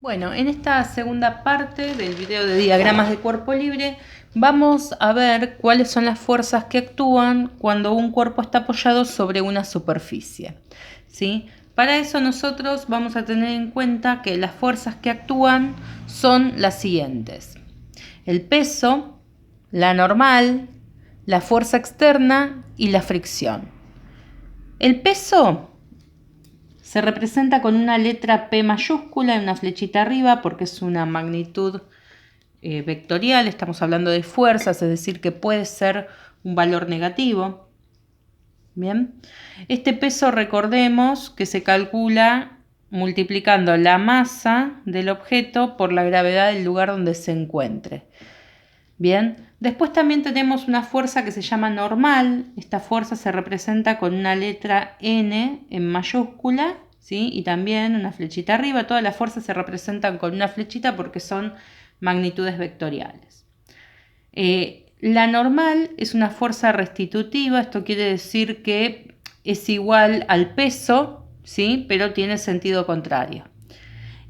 Bueno, en esta segunda parte del video de diagramas de cuerpo libre vamos a ver cuáles son las fuerzas que actúan cuando un cuerpo está apoyado sobre una superficie, ¿sí? Para eso nosotros vamos a tener en cuenta que las fuerzas que actúan son las siguientes: el peso, la normal, la fuerza externa y la fricción. El peso se representa con una letra P mayúscula y una flechita arriba porque es una magnitud vectorial, estamos hablando de fuerzas, es decir, que puede ser un valor negativo. Bien, este peso recordemos que se calcula multiplicando la masa del objeto por la gravedad del lugar donde se encuentre. Bien, después también tenemos una fuerza que se llama normal. Esta fuerza se representa con una letra N en mayúscula, ¿sí? Y también una flechita arriba. Todas las fuerzas se representan con una flechita porque son magnitudes vectoriales. La normal es una fuerza restitutiva. Esto quiere decir que es igual al peso, ¿sí? Pero tiene sentido contrario.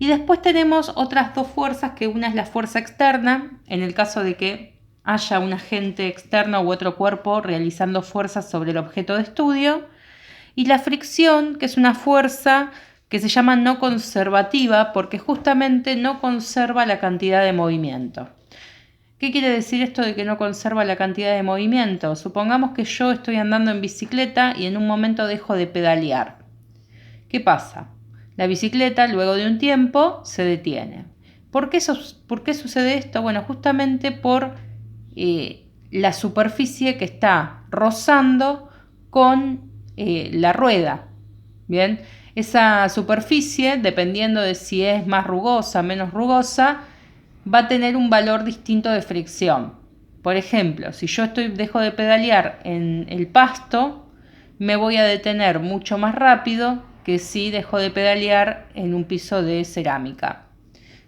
Y después tenemos otras dos fuerzas, que una es la fuerza externa, en el caso de que haya un agente externo u otro cuerpo realizando fuerzas sobre el objeto de estudio, y la fricción, que es una fuerza que se llama no conservativa porque justamente no conserva la cantidad de movimiento. ¿Qué quiere decir esto de que no conserva la cantidad de movimiento? Supongamos que yo estoy andando en bicicleta y en un momento dejo de pedalear. ¿Qué pasa? La bicicleta, luego de un tiempo, se detiene. ¿Por qué sucede esto? Bueno, justamente por la superficie que está rozando con la rueda. Bien, esa superficie, dependiendo de si es más rugosa o menos rugosa, va a tener un valor distinto de fricción. Por ejemplo, si yo dejo de pedalear en el pasto, me voy a detener mucho más rápido que si dejo de pedalear en un piso de cerámica.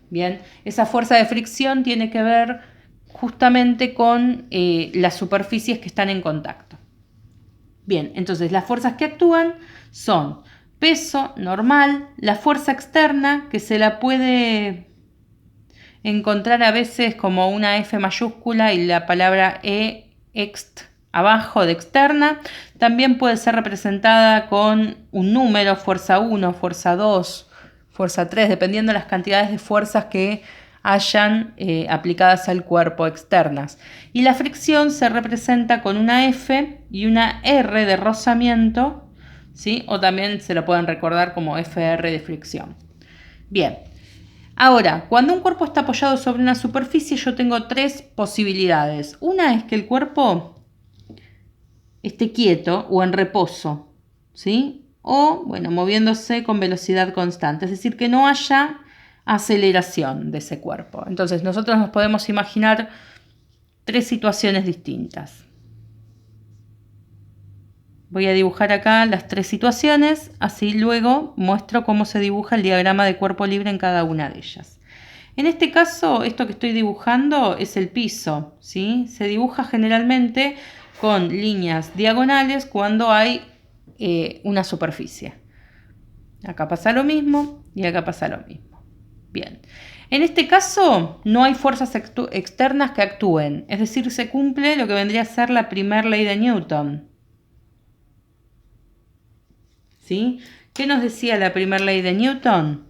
Bien, esa fuerza de fricción tiene que ver justamente con las superficies que están en contacto. Bien, entonces las fuerzas que actúan son peso normal, la fuerza externa, que se la puede encontrar a veces como una F mayúscula y la palabra ext abajo de externa. También puede ser representada con un número, fuerza 1, fuerza 2, fuerza 3, dependiendo de las cantidades de fuerzas que hayan aplicadas al cuerpo externas. Y la fricción se representa con una F y una R de rozamiento, ¿sí? O también se lo pueden recordar como FR de fricción. Bien. Ahora, cuando un cuerpo está apoyado sobre una superficie, yo tengo tres posibilidades. Una es que el cuerpo esté quieto o en reposo, ¿sí? O, bueno, moviéndose con velocidad constante, es decir, que no haya aceleración de ese cuerpo. Entonces, nosotros nos podemos imaginar tres situaciones distintas. Voy a dibujar acá las tres situaciones, así luego muestro cómo se dibuja el diagrama de cuerpo libre en cada una de ellas. En este caso, esto que estoy dibujando es el piso, ¿sí? Se dibuja generalmente con líneas diagonales cuando hay una superficie. Acá pasa lo mismo y acá pasa lo mismo. Bien. En este caso no hay fuerzas externas que actúen, es decir, se cumple lo que vendría a ser la primera ley de Newton. ¿Sí? ¿Qué nos decía la primera ley de Newton?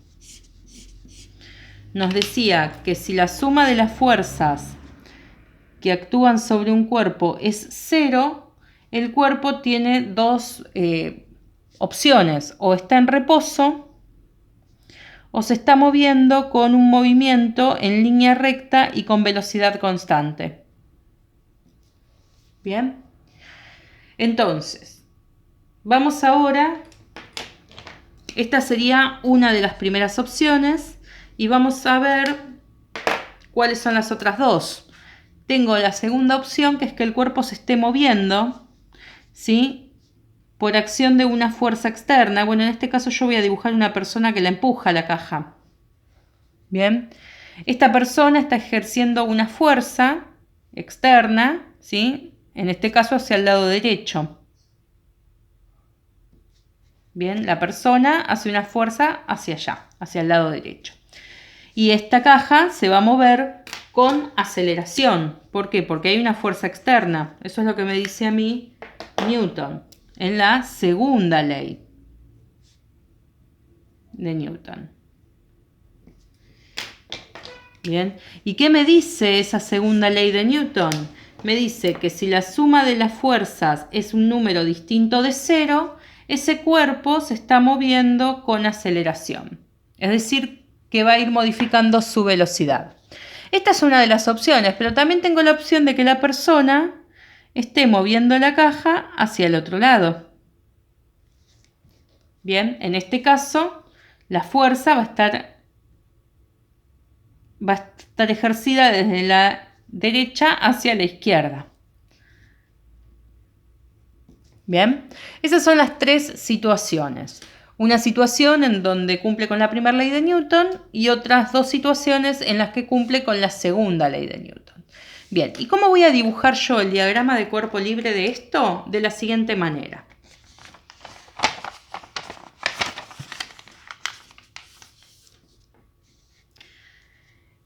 Nos decía que si la suma de las fuerzas que actúan sobre un cuerpo es 0, el cuerpo tiene dos opciones: o está en reposo o se está moviendo con un movimiento en línea recta y con velocidad constante. Bien, entonces vamos ahora, esta sería una de las primeras opciones y vamos a ver cuáles son las otras dos. Tengo la segunda opción, que es que el cuerpo se esté moviendo, ¿sí? Por acción de una fuerza externa. Bueno, en este caso yo voy a dibujar una persona que la empuja a la caja. Bien, esta persona está ejerciendo una fuerza externa, ¿sí? En este caso hacia el lado derecho. Bien, la persona hace una fuerza hacia allá, hacia el lado derecho. Y esta caja se va a mover con aceleración. ¿Por qué? Porque hay una fuerza externa. Eso es lo que me dice a mí Newton en la segunda ley de Newton. Bien, ¿y qué me dice esa segunda ley de Newton? Me dice que si la suma de las fuerzas es un número distinto de 0, ese cuerpo se está moviendo con aceleración. Es decir, que va a ir modificando su velocidad. Esta es una de las opciones, pero también tengo la opción de que la persona esté moviendo la caja hacia el otro lado. Bien, en este caso, la fuerza va a estar ejercida desde la derecha hacia la izquierda. Bien, esas son las tres situaciones. Una situación en donde cumple con la primera ley de Newton y otras dos situaciones en las que cumple con la segunda ley de Newton. Bien, ¿y cómo voy a dibujar yo el diagrama de cuerpo libre de esto? De la siguiente manera.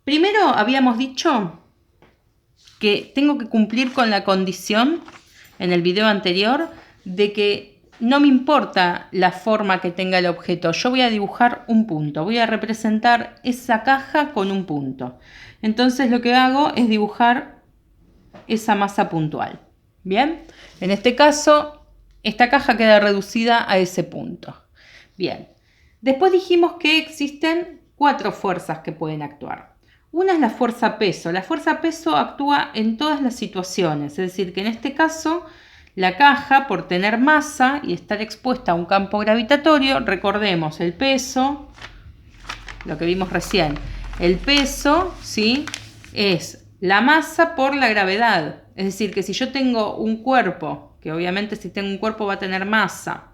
Primero habíamos dicho que tengo que cumplir con la condición en el video anterior de que no me importa la forma que tenga el objeto, yo voy a dibujar un punto, voy a representar esa caja con un punto. Entonces lo que hago es dibujar esa masa puntual. Bien, en este caso esta caja queda reducida a ese punto. Bien, después dijimos que existen 4 fuerzas que pueden actuar. Una es la fuerza peso. La fuerza peso actúa en todas las situaciones, es decir, que en este caso la caja, por tener masa y estar expuesta a un campo gravitatorio, recordemos el peso, lo que vimos recién, el peso, ¿sí?, es la masa por la gravedad. Es decir, que si yo tengo un cuerpo, que obviamente si tengo un cuerpo va a tener masa,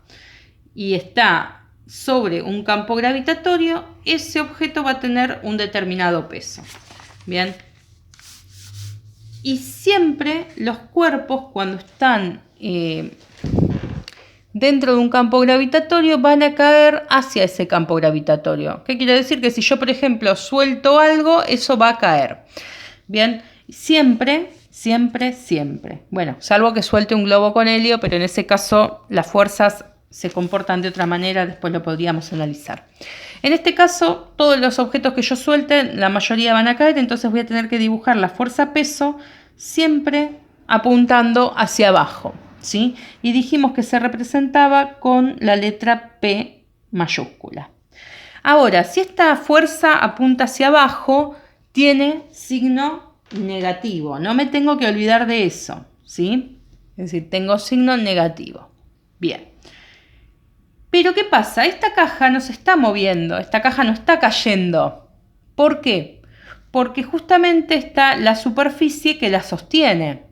y está sobre un campo gravitatorio, ese objeto va a tener un determinado peso. Bien. Y siempre los cuerpos, cuando están dentro de un campo gravitatorio, van a caer hacia ese campo gravitatorio. ¿Qué quiere decir? Que si yo, por ejemplo, suelto algo, eso va a caer. Bien, siempre, siempre, siempre. Bueno, salvo que suelte un globo con helio, pero en ese caso las fuerzas se comportan de otra manera, después lo podríamos analizar. En este caso, todos los objetos que yo suelte, la mayoría van a caer, entonces voy a tener que dibujar la fuerza peso siempre apuntando hacia abajo, ¿sí? Y dijimos que se representaba con la letra P mayúscula. Ahora, si esta fuerza apunta hacia abajo, tiene signo negativo. No me tengo que olvidar de eso, ¿sí? Es decir, tengo signo negativo. Bien. Pero ¿qué pasa? Esta caja no se está moviendo, esta caja no está cayendo. ¿Por qué? Porque justamente está la superficie que la sostiene.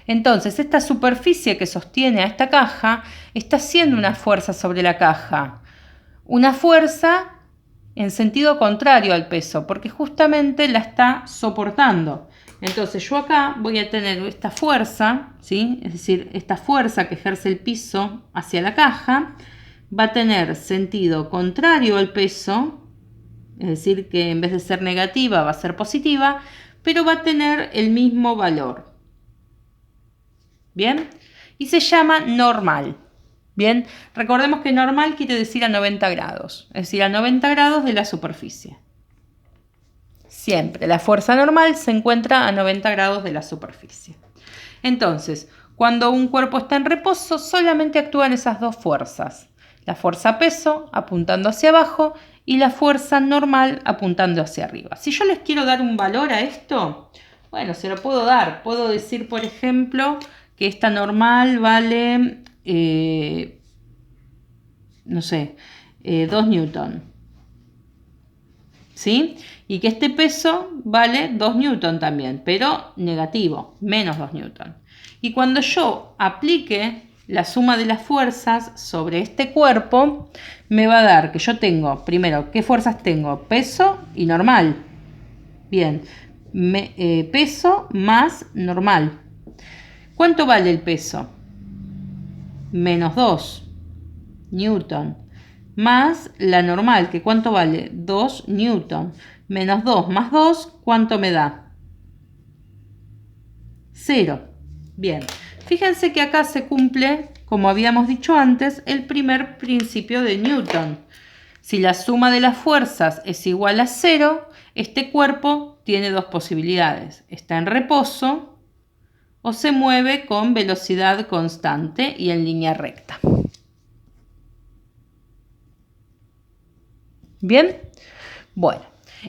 Entonces, esta superficie que sostiene a esta caja está haciendo una fuerza sobre la caja. Una fuerza en sentido contrario al peso, porque justamente la está soportando. Entonces yo acá voy a tener esta fuerza, ¿sí? Es decir, esta fuerza que ejerce el piso hacia la caja, va a tener sentido contrario al peso, es decir, que en vez de ser negativa va a ser positiva, pero va a tener el mismo valor. ¿Bien? Y se llama normal. Bien, recordemos que normal quiere decir a 90 grados, es decir, a 90 grados de la superficie. Siempre, la fuerza normal se encuentra a 90 grados de la superficie. Entonces, cuando un cuerpo está en reposo, solamente actúan esas dos fuerzas. La fuerza peso apuntando hacia abajo y la fuerza normal apuntando hacia arriba. Si yo les quiero dar un valor a esto, bueno, se lo puedo dar. Puedo decir, por ejemplo, que esta normal vale, no sé, 2 newton. ¿Sí? Y que este peso vale 2 newton también, pero negativo, menos 2 newton. Y cuando yo aplique la suma de las fuerzas sobre este cuerpo, me va a dar que yo tengo, primero, ¿qué fuerzas tengo? Peso y normal. Bien, peso más normal. ¿Cuánto vale el peso? Menos 2 newton. Más la normal, que ¿cuánto vale? 2 newton. menos 2 más 2, ¿cuánto me da? 0. Bien, fíjense que acá se cumple, como habíamos dicho antes, el primer principio de Newton. Si la suma de las fuerzas es igual a 0, este cuerpo tiene dos posibilidades. Está en reposo o se mueve con velocidad constante y en línea recta. ¿Bien? Bueno,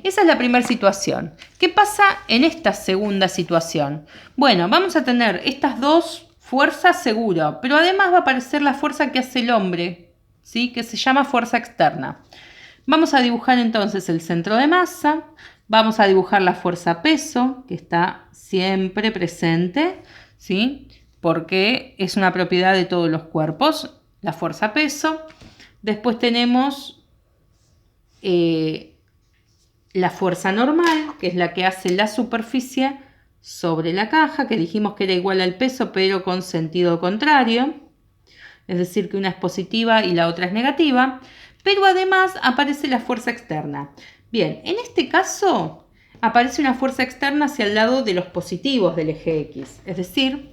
esa es la primera situación. ¿Qué pasa en esta segunda situación? Bueno, vamos a tener estas dos fuerzas seguro, pero además va a aparecer la fuerza que hace el hombre, ¿sí? Que se llama fuerza externa. Vamos a dibujar entonces el centro de masa, vamos a dibujar la fuerza peso, que está siempre presente, ¿sí? Porque es una propiedad de todos los cuerpos, la fuerza peso. Después tenemos la fuerza normal, que es la que hace la superficie sobre la caja, que dijimos que era igual al peso, pero con sentido contrario. Es decir, que una es positiva y la otra es negativa. Pero además aparece la fuerza externa. Bien, en este caso aparece una fuerza externa hacia el lado de los positivos del eje X. Es decir,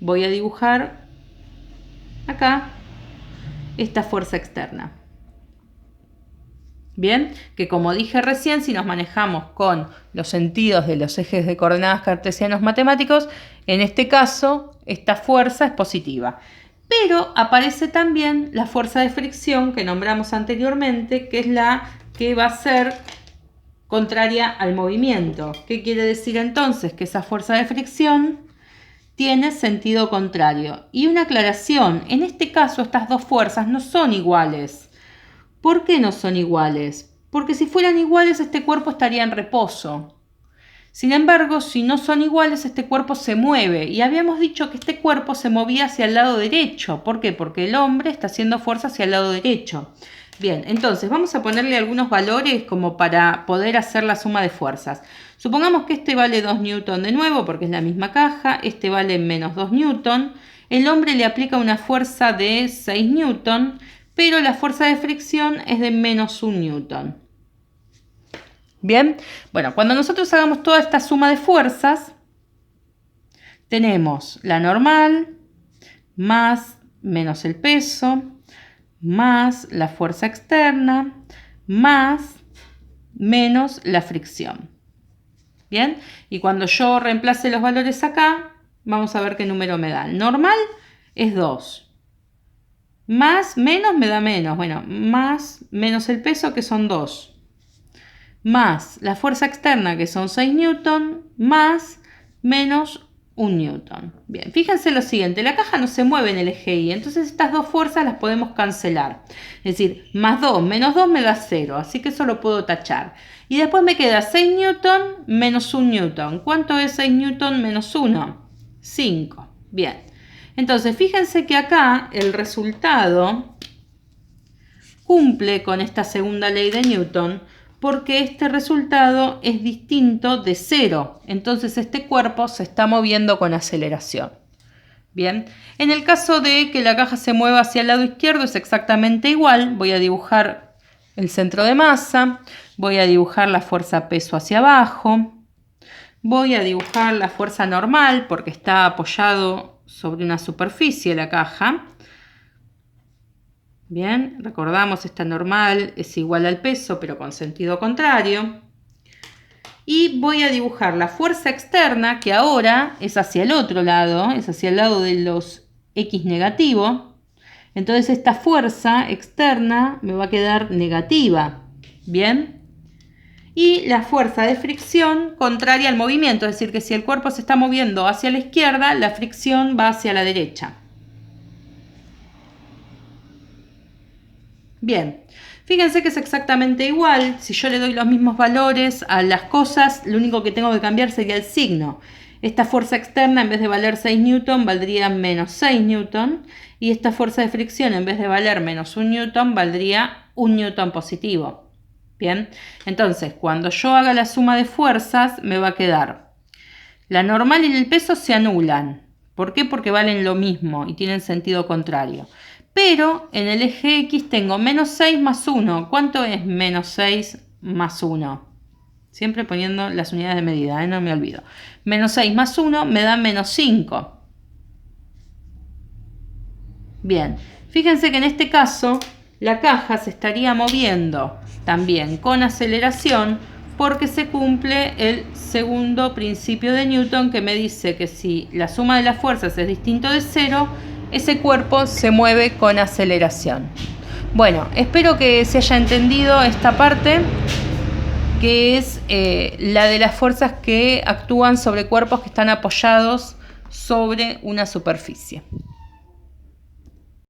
voy a dibujar acá esta fuerza externa. Bien, que como dije recién, si nos manejamos con los sentidos de los ejes de coordenadas cartesianos matemáticos, en este caso esta fuerza es positiva. Pero aparece también la fuerza de fricción que nombramos anteriormente, que es la que va a ser contraria al movimiento. ¿Qué quiere decir entonces? Que esa fuerza de fricción tiene sentido contrario. Y una aclaración, en este caso estas dos fuerzas no son iguales. ¿Por qué no son iguales? Porque si fueran iguales este cuerpo estaría en reposo. Sin embargo, si no son iguales, este cuerpo se mueve. Y habíamos dicho que este cuerpo se movía hacia el lado derecho. ¿Por qué? Porque el hombre está haciendo fuerza hacia el lado derecho. Bien, entonces vamos a ponerle algunos valores como para poder hacer la suma de fuerzas. Supongamos que este vale 2 newton de nuevo porque es la misma caja. Este vale menos 2 newton. El hombre le aplica una fuerza de 6 newton, pero la fuerza de fricción es de menos 1 newton. Bien, bueno, cuando nosotros hagamos toda esta suma de fuerzas, tenemos la normal más menos el peso, más la fuerza externa, más menos la fricción. Bien, y cuando yo reemplace los valores acá, vamos a ver qué número me da. El normal es 2. Más, menos me da menos. Bueno, más, menos el peso que son 2. Más la fuerza externa que son 6 newton, más, menos 1 newton. Bien, fíjense lo siguiente, la caja no se mueve en el eje Y, entonces estas dos fuerzas las podemos cancelar. Es decir, más 2 menos 2 me da 0, así que eso lo puedo tachar. Y después me queda 6 newton menos 1 newton. ¿Cuánto es 6 newton menos 1? 5. Bien. Entonces, fíjense que acá el resultado cumple con esta segunda ley de Newton porque este resultado es distinto de 0. Entonces, este cuerpo se está moviendo con aceleración. Bien, en el caso de que la caja se mueva hacia el lado izquierdo es exactamente igual. Voy a dibujar el centro de masa, voy a dibujar la fuerza peso hacia abajo, voy a dibujar la fuerza normal porque está apoyado sobre una superficie la caja. Bien, recordamos esta normal es igual al peso pero con sentido contrario. Y voy a dibujar la fuerza externa que ahora es hacia el otro lado, es hacia el lado de los X negativo. Entonces esta fuerza externa me va a quedar negativa. Bien. Y la fuerza de fricción contraria al movimiento, es decir, que si el cuerpo se está moviendo hacia la izquierda, la fricción va hacia la derecha. Bien, fíjense que es exactamente igual. Si yo le doy los mismos valores a las cosas, lo único que tengo que cambiar sería el signo. Esta fuerza externa en vez de valer 6 newton valdría menos 6 newton. Y esta fuerza de fricción en vez de valer menos 1 newton valdría 1 newton positivo. Bien, entonces cuando yo haga la suma de fuerzas me va a quedar la normal y el peso se anulan. ¿Por qué? Porque valen lo mismo y tienen sentido contrario. Pero en el eje X tengo menos 6 más 1. ¿Cuánto es menos 6 más 1? Siempre poniendo las unidades de medida, no me olvido. Menos 6 más 1 me da menos 5. Bien, fíjense que en este caso la caja se estaría moviendo también con aceleración porque se cumple el segundo principio de Newton que me dice que si la suma de las fuerzas es distinto de 0, ese cuerpo se mueve con aceleración. Bueno, espero que se haya entendido esta parte, que es la de las fuerzas que actúan sobre cuerpos que están apoyados sobre una superficie.